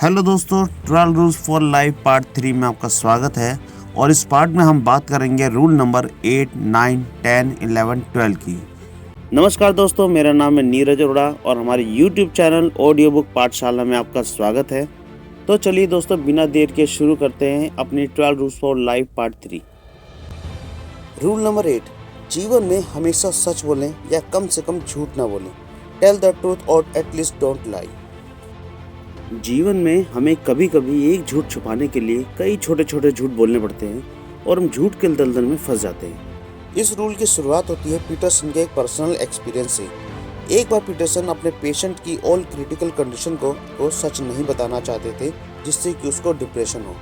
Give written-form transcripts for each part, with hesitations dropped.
Hello दोस्तों, 12 rules for life part 3 में आपका स्वागत है। और इस पार्ट में हम बात करेंगे रूल नंबर 8, 9, 10, 11, 12 की। नमस्कार दोस्तों, मेरा नाम है नीरज अरोड़ा और हमारे YouTube चैनल ऑडियो बुक पाठशाला में आपका स्वागत है। तो चलिए दोस्तों, बिना देर के शुरू करते हैं अपनी 12 rules for life part 3। Rule number 8, जीवन में हमेशा सच बोलें या कम से कम झूठ ना बोलें। टेल द ट्रूथ और एटलीस्ट डोंट लाई। जीवन में हमें कभी कभी एक झूठ छुपाने के लिए कई छोटे छोटे झूठ बोलने पड़ते हैं और हम झूठ के दलदल में फंस जाते हैं। इस रूल की शुरुआत होती है पीटरसन के एक पर्सनल एक्सपीरियंस से। एक बार पीटरसन अपने पेशेंट की ऑल क्रिटिकल कंडीशन को सच नहीं बताना चाहते थे, जिससे कि उसको डिप्रेशन हो।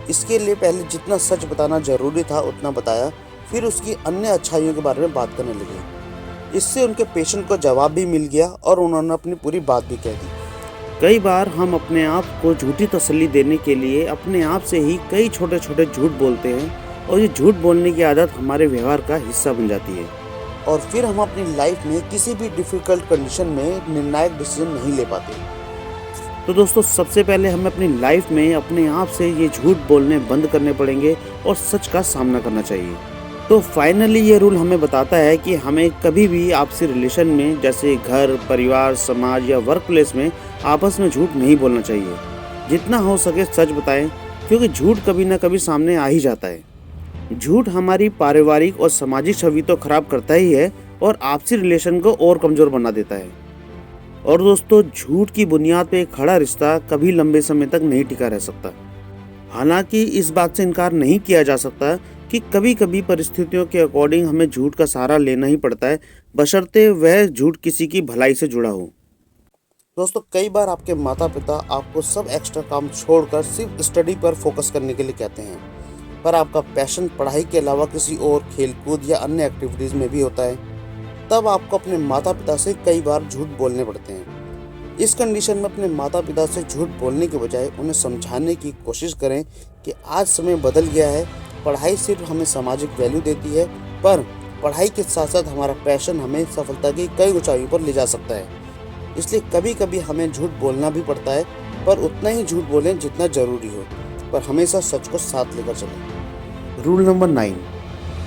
इसके लिए पहले जितना सच बताना जरूरी था उतना बताया, फिर उसकी अन्य अच्छाइयों के बारे में बात करने लगे। इससे उनके पेशेंट को जवाब भी मिल गया और उन्होंने अपनी पूरी बात भी कह दी। कई बार हम अपने आप को झूठी तसल्ली देने के लिए अपने आप से ही कई छोटे छोटे झूठ बोलते हैं और ये झूठ बोलने की आदत हमारे व्यवहार का हिस्सा बन जाती है और फिर हम अपनी लाइफ में किसी भी डिफिकल्ट कंडीशन में निर्णायक डिसीजन नहीं ले पाते। तो दोस्तों, सबसे पहले हमें अपनी लाइफ में अपने आप से ये झूठ बोलने बंद करने पड़ेंगे और सच का सामना करना चाहिए। तो फाइनली ये रूल हमें बताता है कि हमें कभी भी आपसी रिलेशन में, जैसे घर, परिवार, समाज या वर्क प्लेस में, आपस में झूठ नहीं बोलना चाहिए। जितना हो सके सच बताएं, क्योंकि झूठ कभी ना कभी सामने आ ही जाता है। झूठ हमारी पारिवारिक और सामाजिक छवि तो खराब करता ही है और आपसी रिलेशन को और कमजोर बना देता है। और दोस्तों, झूठ की बुनियाद पे खड़ा रिश्ता कभी लंबे समय तक नहीं टिका रह सकता। हालांकि इस बात से इनकार नहीं किया जा सकता कि कभी कभी परिस्थितियों के अकॉर्डिंग हमें झूठ का सहारा लेना ही पड़ता है, बशर्ते वह झूठ किसी की भलाई से जुड़ा हो। दोस्तों, कई बार आपके माता पिता आपको सब एक्स्ट्रा काम छोड़कर सिर्फ स्टडी पर फोकस करने के लिए कहते हैं, पर आपका पैशन पढ़ाई के अलावा किसी और खेलकूद या अन्य एक्टिविटीज़ में भी होता है। तब आपको अपने माता पिता से कई बार झूठ बोलने पड़ते हैं। इस कंडीशन में अपने माता पिता से झूठ बोलने के बजाय उन्हें समझाने की कोशिश करें कि आज समय बदल गया है। पढ़ाई सिर्फ हमें सामाजिक वैल्यू देती है, पर पढ़ाई के साथ साथ हमारा पैशन हमें सफलता की कई ऊंचाइयों पर ले जा सकता है। इसलिए कभी कभी हमें झूठ बोलना भी पड़ता है, पर उतना ही झूठ बोलें जितना जरूरी हो, पर हमेशा सच को साथ लेकर चलें। रूल नंबर 9,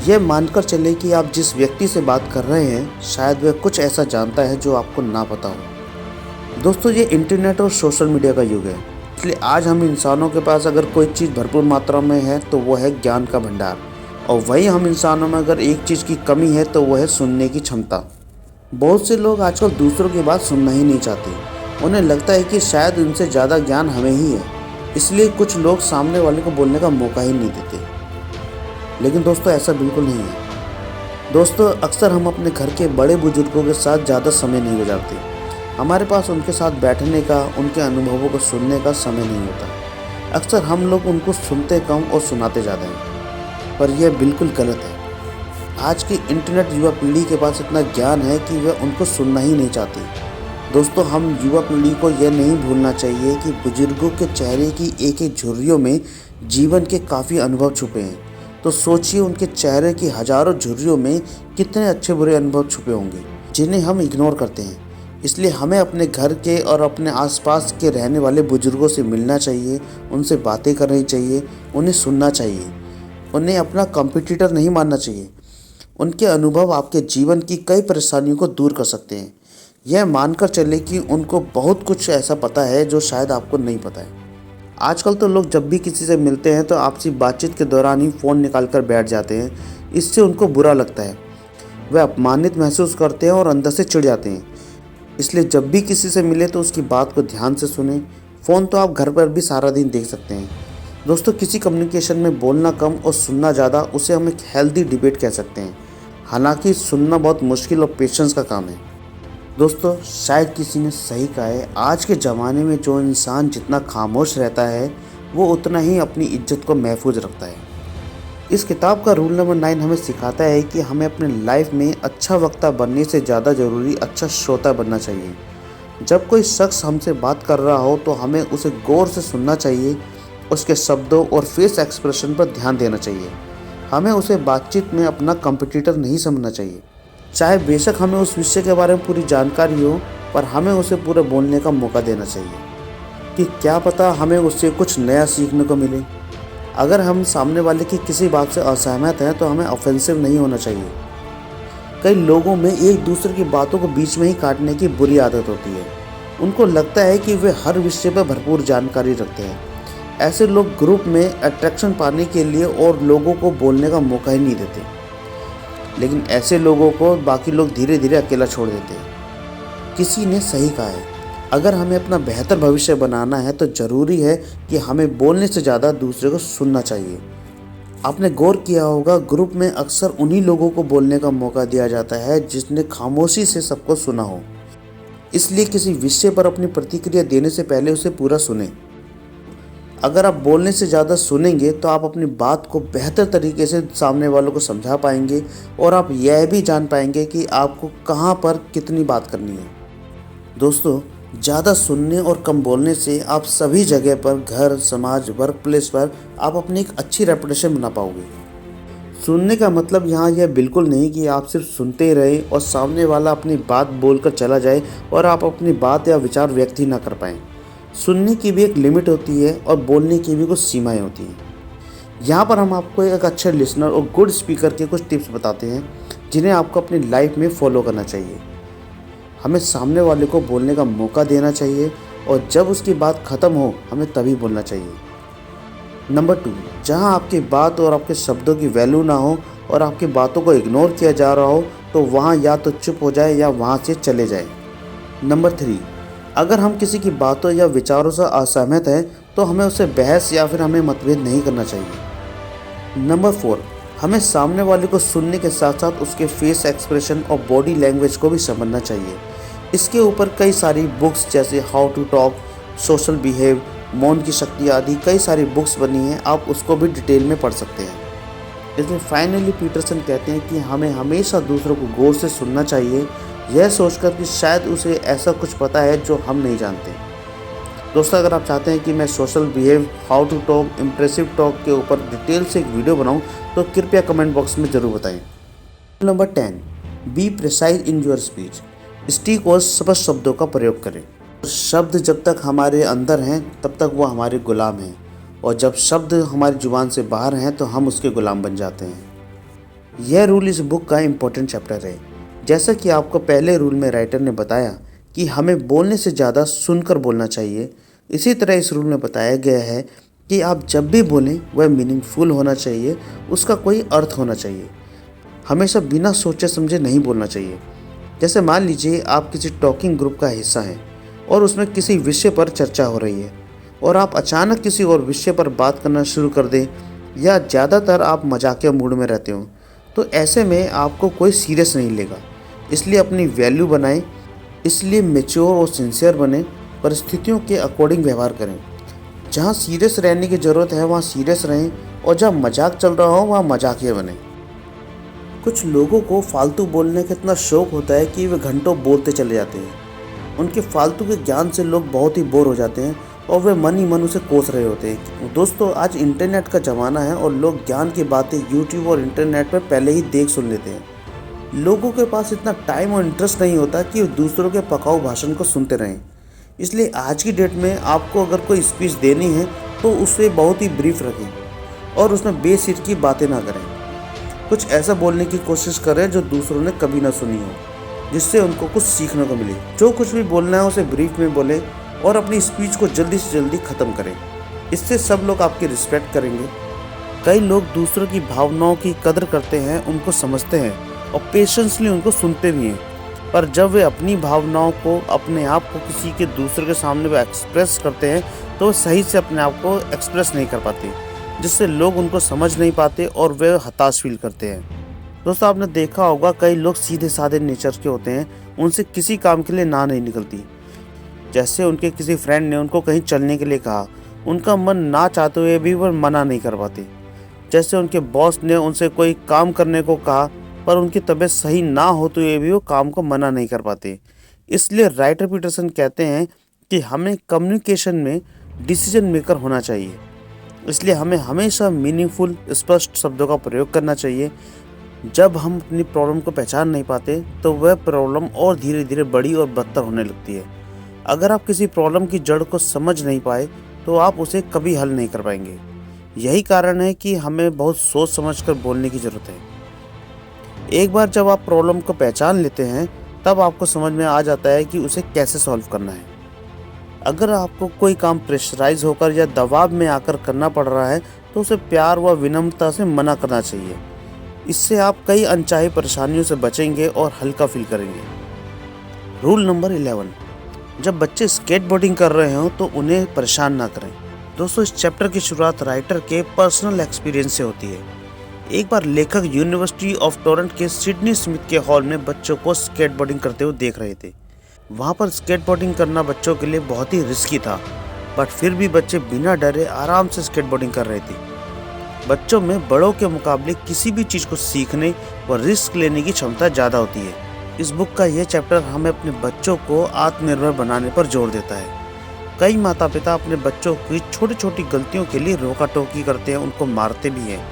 यह मानकर चलें कि आप जिस व्यक्ति से बात कर रहे हैं शायद वह कुछ ऐसा जानता है जो आपको ना पता हो। दोस्तों, ये इंटरनेट और सोशल मीडिया का युग है, इसलिए आज हम इंसानों के पास अगर कोई चीज़ भरपूर मात्रा में है तो वो है ज्ञान का भंडार, और वही हम इंसानों में अगर एक चीज़ की कमी है तो वह है सुनने की क्षमता। बहुत से लोग आजकल दूसरों की बात सुनना ही नहीं चाहते। उन्हें लगता है कि शायद उनसे ज़्यादा ज्ञान हमें ही है, इसलिए कुछ लोग सामने वाले को बोलने का मौका ही नहीं देते। लेकिन दोस्तों, ऐसा बिल्कुल नहीं है। दोस्तों, अक्सर हम अपने घर के बड़े बुजुर्गों के साथ ज़्यादा समय नहीं गुजारते। हमारे पास उनके साथ बैठने का, उनके अनुभवों को सुनने का समय नहीं होता। अक्सर हम लोग उनको सुनते कम और सुनाते ज़्यादा हैं, पर यह बिल्कुल गलत है। आज की इंटरनेट युवा पीढ़ी के पास इतना ज्ञान है कि वह उनको सुनना ही नहीं चाहती। दोस्तों, हम युवा पीढ़ी को यह नहीं भूलना चाहिए कि बुजुर्गों के चेहरे की एक एक झुर्रियों में जीवन के काफ़ी अनुभव छुपे हैं। तो सोचिए, उनके चेहरे की हजारों झुर्रियों में कितने अच्छे बुरे अनुभव छुपे होंगे जिन्हें हम इग्नोर करते हैं। इसलिए हमें अपने घर के और अपने आसपास के रहने वाले बुजुर्गों से मिलना चाहिए, उनसे बातें करनी चाहिए, उन्हें सुनना चाहिए। उन्हें अपना कॉम्पिटिटर नहीं मानना चाहिए। उनके अनुभव आपके जीवन की कई परेशानियों को दूर कर सकते हैं। यह मानकर चले कि उनको बहुत कुछ ऐसा पता है जो शायद आपको नहीं पता है। आजकल तो लोग जब भी किसी से मिलते हैं तो आपसी बातचीत के दौरान ही फ़ोन निकाल कर बैठ जाते हैं। इससे उनको बुरा लगता है, वे अपमानित महसूस करते हैं और अंदर से चिढ़ जाते हैं। इसलिए जब भी किसी से मिले तो उसकी बात को ध्यान से सुने। फ़ोन तो आप घर पर भी सारा दिन देख सकते हैं। दोस्तों, किसी कम्युनिकेशन में बोलना कम और सुनना ज़्यादा, उसे हम एक हेल्दी डिबेट कह सकते हैं। हालांकि सुनना बहुत मुश्किल और पेशेंस का काम है। दोस्तों, शायद किसी ने सही कहा है, आज के ज़माने में जो इंसान जितना खामोश रहता है वो उतना ही अपनी इज्जत को महफूज रखता है। इस किताब का रूल नंबर 9 हमें सिखाता है कि हमें अपने लाइफ में अच्छा वक्ता बनने से ज़्यादा ज़रूरी अच्छा श्रोता बनना चाहिए। जब कोई शख्स हमसे बात कर रहा हो तो हमें उसे गौर से सुनना चाहिए, उसके शब्दों और फेस एक्सप्रेशन पर ध्यान देना चाहिए। हमें उसे बातचीत में अपना कॉम्पिटिटर नहीं समझना चाहिए। चाहे बेशक हमें उस विषय के बारे में पूरी जानकारी हो, पर हमें उसे पूरे बोलने का मौका देना चाहिए। कि क्या पता हमें उससे कुछ नया सीखने को मिले। अगर हम सामने वाले की किसी बात से असहमत हैं तो हमें ऑफेंसिव नहीं होना चाहिए। कई लोगों में एक दूसरे की बातों को बीच में ही काटने की बुरी आदत होती है। उनको लगता है कि वे हर विषय पर भरपूर जानकारी रखते हैं। ऐसे लोग ग्रुप में अट्रैक्शन पाने के लिए और लोगों को बोलने का मौका ही नहीं देते, लेकिन ऐसे लोगों को बाकी लोग धीरे धीरे अकेला छोड़ देते हैं। किसी ने सही कहा है, अगर हमें अपना बेहतर भविष्य बनाना है तो ज़रूरी है कि हमें बोलने से ज़्यादा दूसरे को सुनना चाहिए। आपने गौर किया होगा, ग्रुप में अक्सर उन्हीं लोगों को बोलने का मौका दिया जाता है जिसने खामोशी से सबको सुना हो। इसलिए किसी विषय पर अपनी प्रतिक्रिया देने से पहले उसे पूरा सुने। अगर आप बोलने से ज़्यादा सुनेंगे तो आप अपनी बात को बेहतर तरीके से सामने वालों को समझा पाएंगे और आप यह भी जान पाएंगे कि आपको कहाँ पर कितनी बात करनी है। दोस्तों, ज़्यादा सुनने और कम बोलने से आप सभी जगह पर, घर, समाज, वर्क प्लेस पर आप अपनी एक अच्छी रेपुटेशन बना पाओगे। सुनने का मतलब यहाँ यह बिल्कुल नहीं कि आप सिर्फ सुनते रहे और सामने वाला अपनी बात बोलकर चला जाए और आप अपनी बात या विचार व्यक्त ही ना कर पाएँ। सुनने की भी एक लिमिट होती है और बोलने की भी कुछ सीमाएँ होती हैं। यहाँ पर हम आपको एक अच्छे लिसनर और गुड स्पीकर के कुछ टिप्स बताते हैं जिन्हें आपको अपनी लाइफ में फॉलो करना चाहिए। हमें सामने वाले को बोलने का मौका देना चाहिए और जब उसकी बात ख़त्म हो हमें तभी बोलना चाहिए। नंबर 2, जहाँ आपकी बात और आपके शब्दों की वैल्यू ना हो और आपकी बातों को इग्नोर किया जा रहा हो तो वहाँ या तो चुप हो जाए या वहाँ से चले जाए। नंबर 3, अगर हम किसी की बातों या विचारों से असहमत हैं तो हमें उससे बहस या फिर हमें मतभेद नहीं करना चाहिए। नंबर 4, हमें सामने वाले को सुनने के साथ साथ उसके फेस एक्सप्रेशन और बॉडी लैंग्वेज को भी समझना चाहिए। इसके ऊपर कई सारी बुक्स जैसे how to talk, social behave, मौन की शक्ति आदि कई सारी बुक्स बनी हैं, आप उसको भी डिटेल में पढ़ सकते हैं। इसलिए फाइनली पीटरसन कहते हैं कि हमें हमेशा दूसरों को गौर से सुनना चाहिए, यह सोचकर कि शायद उसे ऐसा कुछ पता है जो हम नहीं जानते। दोस्तों, अगर आप चाहते हैं कि मैं social behave, how to talk, impressive talk के ऊपर डिटेल से एक वीडियो बनाऊं तो कृपया कमेंट बॉक्स में ज़रूर बताएं। Number 10, be precise in your speech. सटीक और स्पष्ट शब्दों का प्रयोग करें। शब्द जब तक हमारे अंदर हैं तब तक वो हमारे गुलाम हैं, और जब शब्द हमारी जुबान से बाहर हैं तो हम उसके गुलाम बन जाते हैं। यह रूल इस बुक का इम्पोर्टेंट चैप्टर है। जैसा कि आपको पहले रूल में राइटर ने बताया कि हमें बोलने से ज़्यादा सुनकर बोलना चाहिए, इसी तरह इस रूल में बताया गया है कि आप जब भी बोलें वह मीनिंगफुल होना चाहिए, उसका कोई अर्थ होना चाहिए। हमेशा बिना सोचे समझे नहीं बोलना चाहिए। जैसे मान लीजिए आप किसी टॉकिंग ग्रुप का हिस्सा हैं और उसमें किसी विषय पर चर्चा हो रही है और आप अचानक किसी और विषय पर बात करना शुरू कर दें, या ज़्यादातर आप मजाकिया मूड में रहते हो, तो ऐसे में आपको कोई सीरियस नहीं लेगा। इसलिए अपनी वैल्यू बनाएं, इसलिए मैच्योर और सिंसियर बने, परिस्थितियों के अकॉर्डिंग व्यवहार करें। जहाँ सीरियस रहने की ज़रूरत है वहाँ सीरियस रहें और जहाँ मजाक चल रहा हो वहाँ मजाकिया बने। कुछ लोगों को फालतू बोलने का इतना शौक होता है कि वे घंटों बोलते चले जाते हैं। उनके फालतू के ज्ञान से लोग बहुत ही बोर हो जाते हैं और वे मन ही मन उसे कोस रहे होते हैं। दोस्तों, आज इंटरनेट का ज़माना है और लोग ज्ञान की बातें यूट्यूब और इंटरनेट पर पहले ही देख सुन लेते हैं। लोगों के पास इतना टाइम और इंटरेस्ट नहीं होता कि दूसरों के पकाऊ भाषण को सुनते रहें। इसलिए आज की डेट में आपको अगर कोई स्पीच देनी है तो उसे बहुत ही ब्रीफ रखें और उसमें बेसिर की बातें ना करें। कुछ ऐसा बोलने की कोशिश करें जो दूसरों ने कभी ना सुनी हो, जिससे उनको कुछ सीखने को मिले। जो कुछ भी बोलना है उसे ब्रीफ में बोलें और अपनी स्पीच को जल्दी से जल्दी ख़त्म करें। इससे सब लोग आपकी रिस्पेक्ट करेंगे। कई लोग दूसरों की भावनाओं की कदर करते हैं, उनको समझते हैं और पेशेंसली उनको सुनते भी हैं, पर जब वे अपनी भावनाओं को, अपने आप को किसी के दूसरे के सामने वे एक्सप्रेस करते हैं तो वो सही से अपने आप को एक्सप्रेस नहीं कर पाते, जिससे लोग उनको समझ नहीं पाते और वे हताश फील करते हैं। दोस्तों, आपने देखा होगा कई लोग सीधे साधे नेचर के होते हैं, उनसे किसी काम के लिए ना नहीं निकलती। जैसे उनके किसी फ्रेंड ने उनको कहीं चलने के लिए कहा, उनका मन ना चाहते हुए भी वो मना नहीं कर पाते। जैसे उनके बॉस ने उनसे कोई काम करने को कहा पर उनकी तबीयत सही ना होते हुए भी वो काम को मना नहीं कर पाते। इसलिए राइटर पीटरसन कहते हैं कि हमें कम्युनिकेशन में डिसीजन मेकर होना चाहिए। इसलिए हमें हमेशा मीनिंगफुल, स्पष्ट शब्दों का प्रयोग करना चाहिए। जब हम अपनी प्रॉब्लम को पहचान नहीं पाते तो वह प्रॉब्लम और धीरे धीरे बड़ी और बदतर होने लगती है। अगर आप किसी प्रॉब्लम की जड़ को समझ नहीं पाए तो आप उसे कभी हल नहीं कर पाएंगे। यही कारण है कि हमें बहुत सोच समझकर बोलने की ज़रूरत है। एक बार जब आप प्रॉब्लम को पहचान लेते हैं तब आपको समझ में आ जाता है कि उसे कैसे सॉल्व करना है। अगर आपको कोई काम प्रेशराइज होकर या दबाव में आकर करना पड़ रहा है तो उसे प्यार व विनम्रता से मना करना चाहिए। इससे आप कई अनचाही परेशानियों से बचेंगे और हल्का फील करेंगे। रूल नंबर 11, जब बच्चे स्केटबोर्डिंग कर रहे हों तो उन्हें परेशान ना करें। दोस्तों, इस चैप्टर की शुरुआत राइटर के पर्सनल एक्सपीरियंस से होती है। एक बार लेखक यूनिवर्सिटी ऑफ टोरंटो के सिडनी स्मिथ के हॉल में बच्चों को स्केटबोर्डिंग करते हुए देख रहे थे। वहाँ पर स्केटबोर्डिंग करना बच्चों के लिए बहुत ही रिस्की था, बट फिर भी बच्चे बिना डरे आराम से स्केटबोर्डिंग कर रहे थे। बच्चों में बड़ों के मुकाबले किसी भी चीज़ को सीखने व रिस्क लेने की क्षमता ज़्यादा होती है। इस बुक का यह चैप्टर हमें अपने बच्चों को आत्मनिर्भर बनाने पर जोर देता है। कई माता पिता अपने बच्चों की छोटी छोटी गलतियों के लिए रोका टोकी करते हैं, उनको मारते भी हैं,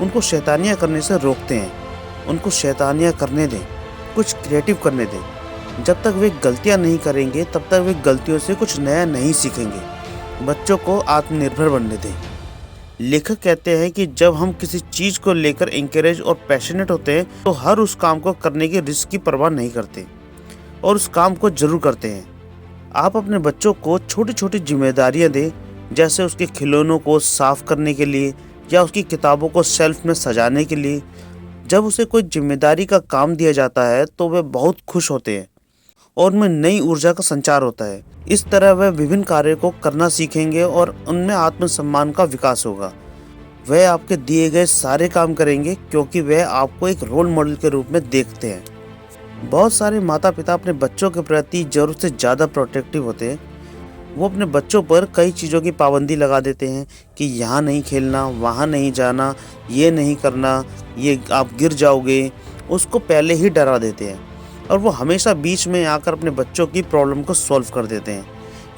उनको शैतानियाँ करने से रोकते हैं। उनको शैतानियाँ करने दें, कुछ क्रिएटिव करने दें। जब तक वे गलतियाँ नहीं करेंगे तब तक वे गलतियों से कुछ नया नहीं सीखेंगे। बच्चों को आत्मनिर्भर बनने दें। लेखक कहते हैं कि जब हम किसी चीज़ को लेकर इंकरेज और पैशनेट होते हैं तो हर उस काम को करने की रिस्क की परवाह नहीं करते और उस काम को जरूर करते हैं। आप अपने बच्चों को छोटी छोटी जिम्मेदारियां दें, जैसे उसके खिलौनों को साफ करने के लिए या उसकी किताबों को शेल्फ में सजाने के लिए। जब उसे कोई जिम्मेदारी का काम दिया जाता है तो वे बहुत खुश होते हैं और उनमें नई ऊर्जा का संचार होता है। इस तरह वे विभिन्न कार्यों को करना सीखेंगे और उनमें आत्मसम्मान का विकास होगा। वह आपके दिए गए सारे काम करेंगे क्योंकि वह आपको एक रोल मॉडल के रूप में देखते हैं। बहुत सारे माता पिता अपने बच्चों के प्रति ज़रूरत से ज़्यादा प्रोटेक्टिव होते हैं। वो अपने बच्चों पर कई चीज़ों की पाबंदी लगा देते हैं कि यहाँ नहीं खेलना, वहाँ नहीं जाना, ये नहीं करना, ये आप गिर जाओगे। उसको पहले ही डरा देते हैं और वो हमेशा बीच में आकर अपने बच्चों की प्रॉब्लम को सॉल्व कर देते हैं।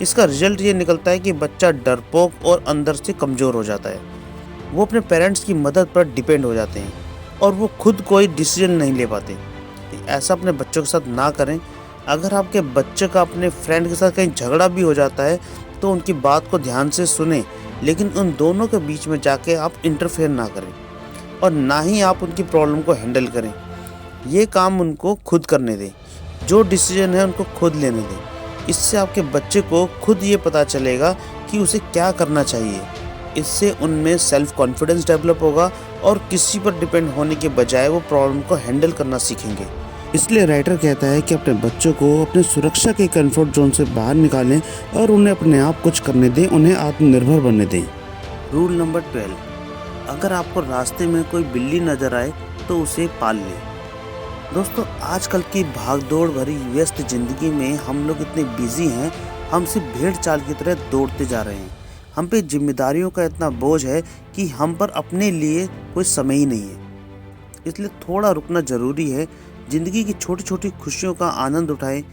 इसका रिजल्ट ये निकलता है कि बच्चा डरपोक और अंदर से कमज़ोर हो जाता है। वो अपने पेरेंट्स की मदद पर डिपेंड हो जाते हैं और वो खुद कोई डिसीजन नहीं ले पाते। ऐसा अपने बच्चों के साथ ना करें। अगर आपके बच्चे का अपने फ्रेंड के साथ कहीं झगड़ा भी हो जाता है तो उनकी बात को ध्यान से सुनें, लेकिन उन दोनों के बीच में जाके आप इंटरफेयर ना करें और ना ही आप उनकी प्रॉब्लम को हैंडल करें। ये काम उनको खुद करने दें, जो डिसीजन है उनको खुद लेने दें। इससे आपके बच्चे को खुद ये पता चलेगा कि उसे क्या करना चाहिए। इससे उनमें सेल्फ कॉन्फिडेंस डेवलप होगा और किसी पर डिपेंड होने के बजाय वो प्रॉब्लम को हैंडल करना सीखेंगे। इसलिए राइटर कहता है कि अपने बच्चों को अपने सुरक्षा के कंफर्ट जोन से बाहर निकालें और उन्हें अपने आप कुछ करने दें, उन्हें आत्मनिर्भर बनने दें। रूल नंबर 12, अगर आपको रास्ते में कोई बिल्ली नज़र आए तो उसे पाल लें। दोस्तों, आजकल की भागदौड़ भरी व्यस्त ज़िंदगी में हम लोग इतने बिजी हैं, हम सिर्फ भेड़ चाल की तरह दौड़ते जा रहे हैं। हम पे जिम्मेदारियों का इतना बोझ है कि हम पर अपने लिए कोई समय ही नहीं है। इसलिए थोड़ा रुकना ज़रूरी है। ज़िंदगी की छोटी छोटी खुशियों का आनंद उठाएं।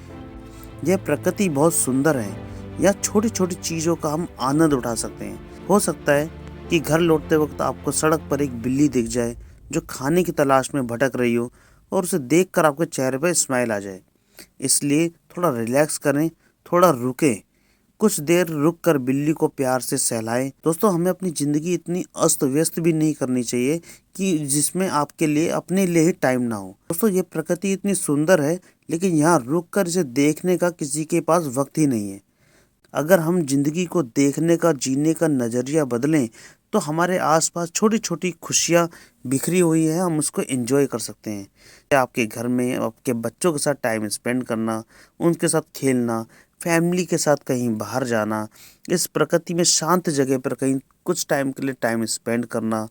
यह प्रकृति बहुत सुंदर है, या छोटी छोटी चीज़ों का हम आनंद उठा सकते हैं। हो सकता है कि घर लौटते वक्त आपको सड़क पर एक बिल्ली दिख जाए जो खाने की तलाश में भटक रही हो और उसे देखकर आपके चेहरे पर स्माइल आ जाए। इसलिए थोड़ा रिलैक्स करें, थोड़ा रुकें, कुछ देर रुक कर बिल्ली को प्यार से सहलाएं। दोस्तों, हमें अपनी ज़िंदगी इतनी अस्त व्यस्त भी नहीं करनी चाहिए कि जिसमें आपके लिए अपने लिए ही टाइम ना हो। दोस्तों, ये प्रकृति इतनी सुंदर है, लेकिन यहाँ रुक कर इसे देखने का किसी के पास वक्त ही नहीं है। अगर हम जिंदगी को देखने का, जीने का नज़रिया बदलें तो हमारे आसपास छोटी छोटी खुशियाँ बिखरी हुई है, हम उसको एंजॉय कर सकते हैं। आपके घर में आपके बच्चों के साथ टाइम स्पेंड करना, उनके साथ खेलना, फैमिली के साथ कहीं बाहर जाना, इस प्रकृति में शांत जगह पर कहीं कुछ टाइम के लिए टाइम स्पेंड करना।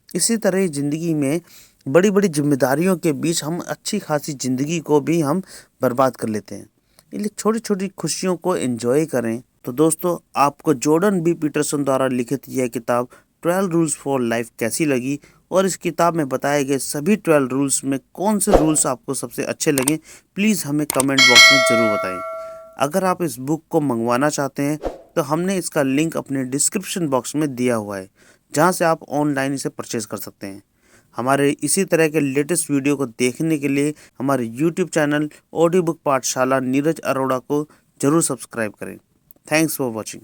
इसी तरह ज़िंदगी में बड़ी बड़ी जिम्मेदारियों के बीच हम अच्छी खासी ज़िंदगी को भी हम बर्बाद कर लेते हैं। इसलिए छोटी छोटी खुशियों को एंजॉय करें। तो दोस्तों, आपको जॉर्डन बी पीटरसन द्वारा लिखित यह किताब 12 रूल्स फॉर लाइफ कैसी लगी, और इस किताब में बताए गए सभी 12 रूल्स में कौन से रूल्स आपको सबसे अच्छे लगे, प्लीज़ हमें कमेंट बॉक्स में ज़रूर बताएं। अगर आप इस बुक को मंगवाना चाहते हैं तो हमने इसका लिंक अपने डिस्क्रिप्शन बॉक्स में दिया हुआ है, जहां से आप ऑनलाइन इसे परचेज़ कर सकते हैं। हमारे इसी तरह के लेटेस्ट वीडियो को देखने के लिए हमारे यूट्यूब चैनल ऑडियो बुक पाठशाला नीरज अरोड़ा को ज़रूर सब्सक्राइब करें। Thanks for watching.